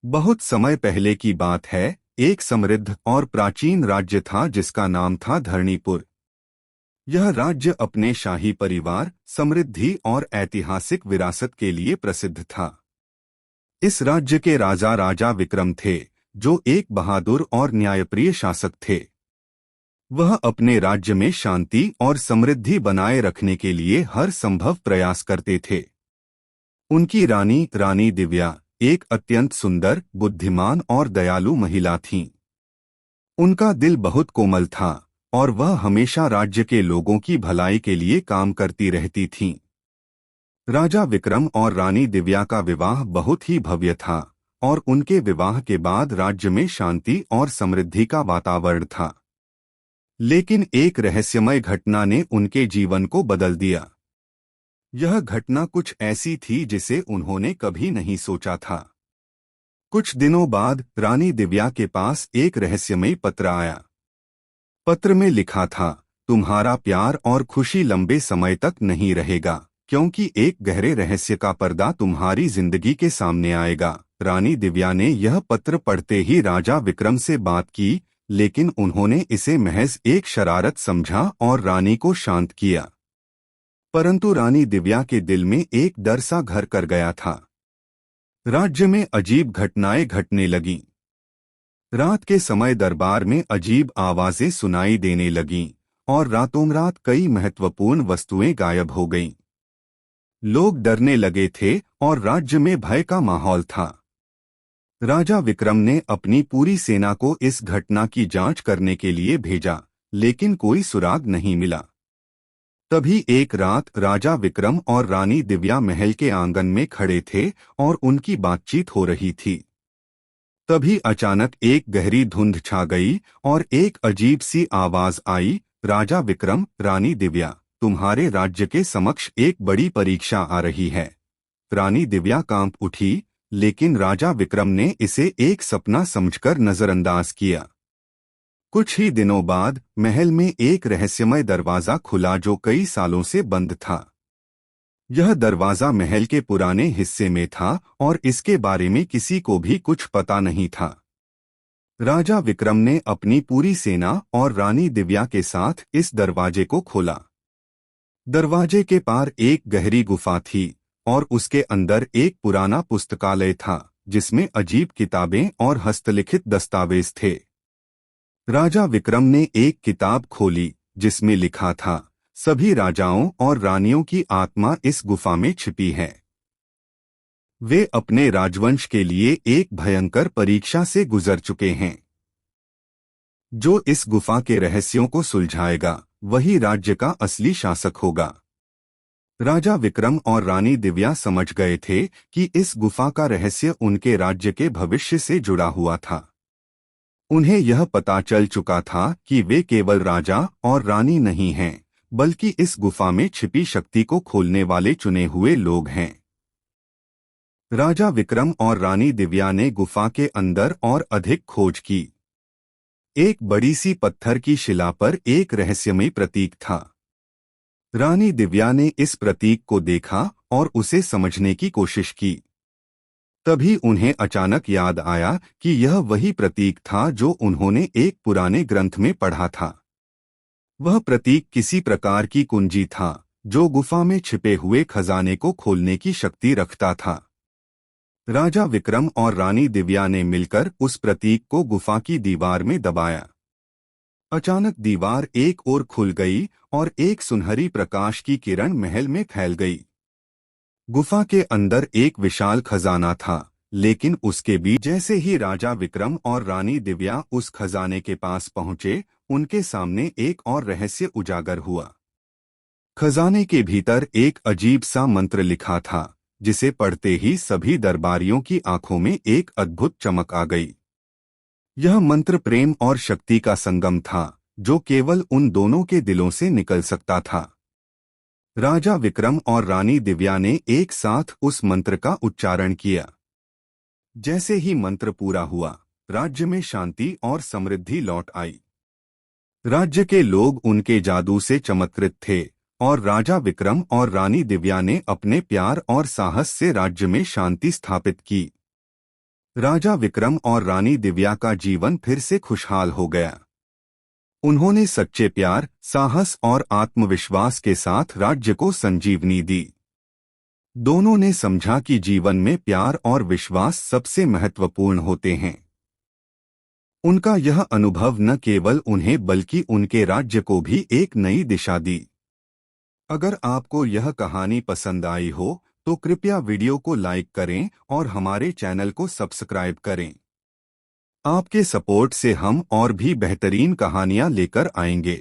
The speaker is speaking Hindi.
बहुत समय पहले की बात है। एक समृद्ध और प्राचीन राज्य था जिसका नाम था धरणीपुर। यह राज्य अपने शाही परिवार, समृद्धि और ऐतिहासिक विरासत के लिए प्रसिद्ध था। इस राज्य के राजा राजा विक्रम थे, जो एक बहादुर और न्यायप्रिय शासक थे। वह अपने राज्य में शांति और समृद्धि बनाए रखने के लिए हर संभव प्रयास करते थे। उनकी रानी रानी दिव्या एक अत्यंत सुंदर, बुद्धिमान और दयालु महिला थीं। उनका दिल बहुत कोमल था और वह हमेशा राज्य के लोगों की भलाई के लिए काम करती रहती थीं। राजा विक्रम और रानी दिव्या का विवाह बहुत ही भव्य था और उनके विवाह के बाद राज्य में शांति और समृद्धि का वातावरण था। लेकिन एक रहस्यमय घटना ने उनके जीवन को बदल दिया। यह घटना कुछ ऐसी थी जिसे उन्होंने कभी नहीं सोचा था। कुछ दिनों बाद रानी दिव्या के पास एक रहस्यमयी पत्र आया। पत्र में लिखा था, तुम्हारा प्यार और खुशी लंबे समय तक नहीं रहेगा, क्योंकि एक गहरे रहस्य का पर्दा तुम्हारी जिंदगी के सामने आएगा। रानी दिव्या ने यह पत्र पढ़ते ही राजा विक्रम से बात की, लेकिन उन्होंने इसे महज एक शरारत समझा और रानी को शांत किया। परंतु रानी दिव्या के दिल में एक डर सा घर कर गया था। राज्य में अजीब घटनाएं घटने लगीं। रात के समय दरबार में अजीब आवाजें सुनाई देने लगीं और रातों-रात कई महत्वपूर्ण वस्तुएं गायब हो गईं। लोग डरने लगे थे और राज्य में भय का माहौल था। राजा विक्रम ने अपनी पूरी सेना को इस घटना की जांच करने के लिए भेजा, लेकिन कोई सुराग नहीं मिला। तभी एक रात राजा विक्रम और रानी दिव्या महल के आंगन में खड़े थे और उनकी बातचीत हो रही थी। तभी अचानक एक गहरी धुंध छा गई और एक अजीब सी आवाज आई, राजा विक्रम, रानी दिव्या, तुम्हारे राज्य के समक्ष एक बड़ी परीक्षा आ रही है। रानी दिव्या कांप उठी, लेकिन राजा विक्रम ने इसे एक सपना समझकर नजरअंदाज किया। कुछ ही दिनों बाद महल में एक रहस्यमय दरवाजा खुला जो कई सालों से बंद था। यह दरवाजा महल के पुराने हिस्से में था और इसके बारे में किसी को भी कुछ पता नहीं था। राजा विक्रम ने अपनी पूरी सेना और रानी दिव्या के साथ इस दरवाजे को खोला। दरवाजे के पार एक गहरी गुफा थी और उसके अंदर एक पुराना पुस्तकालय था, जिसमें अजीब किताबें और हस्तलिखित दस्तावेज थे। राजा विक्रम ने एक किताब खोली जिसमें लिखा था, सभी राजाओं और रानियों की आत्मा इस गुफा में छिपी है। वे अपने राजवंश के लिए एक भयंकर परीक्षा से गुजर चुके हैं। जो इस गुफा के रहस्यों को सुलझाएगा, वही राज्य का असली शासक होगा। राजा विक्रम और रानी दिव्या समझ गए थे कि इस गुफा का रहस्य उनके राज्य के भविष्य से जुड़ा हुआ था। उन्हें यह पता चल चुका था कि वे केवल राजा और रानी नहीं हैं, बल्कि इस गुफा में छिपी शक्ति को खोलने वाले चुने हुए लोग हैं। राजा विक्रम और रानी दिव्या ने गुफा के अंदर और अधिक खोज की। एक बड़ी सी पत्थर की शिला पर एक रहस्यमयी प्रतीक था। रानी दिव्या ने इस प्रतीक को देखा और उसे समझने की कोशिश की। तभी उन्हें अचानक याद आया कि यह वही प्रतीक था जो उन्होंने एक पुराने ग्रंथ में पढ़ा था। वह प्रतीक किसी प्रकार की कुंजी था जो गुफा में छिपे हुए खजाने को खोलने की शक्ति रखता था। राजा विक्रम और रानी दिव्या ने मिलकर उस प्रतीक को गुफा की दीवार में दबाया। अचानक दीवार एक ओर खुल गई और एक सुनहरी प्रकाश की किरण महल में फैल गई। गुफा के अंदर एक विशाल खजाना था, लेकिन उसके बीच जैसे ही राजा विक्रम और रानी दिव्या उस खजाने के पास पहुंचे, उनके सामने एक और रहस्य उजागर हुआ। खजाने के भीतर एक अजीब सा मंत्र लिखा था, जिसे पढ़ते ही सभी दरबारियों की आंखों में एक अद्भुत चमक आ गई। यह मंत्र प्रेम और शक्ति का संगम था, जो केवल उन दोनों के दिलों से निकल सकता था। राजा विक्रम और रानी दिव्या ने एक साथ उस मंत्र का उच्चारण किया। जैसे ही मंत्र पूरा हुआ, राज्य में शांति और समृद्धि लौट आई। राज्य के लोग उनके जादू से चमत्कृत थे और राजा विक्रम और रानी दिव्या ने अपने प्यार और साहस से राज्य में शांति स्थापित की। राजा विक्रम और रानी दिव्या का जीवन फिर से खुशहाल हो गया। उन्होंने सच्चे प्यार, साहस और आत्मविश्वास के साथ राज्य को संजीवनी दी। दोनों ने समझा कि जीवन में प्यार और विश्वास सबसे महत्वपूर्ण होते हैं। उनका यह अनुभव न केवल उन्हें बल्कि उनके राज्य को भी एक नई दिशा दी। अगर आपको यह कहानी पसंद आई हो तो कृपया वीडियो को लाइक करें और हमारे चैनल को सब्सक्राइब करें। आपके सपोर्ट से हम और भी बेहतरीन कहानियां लेकर आएंगे।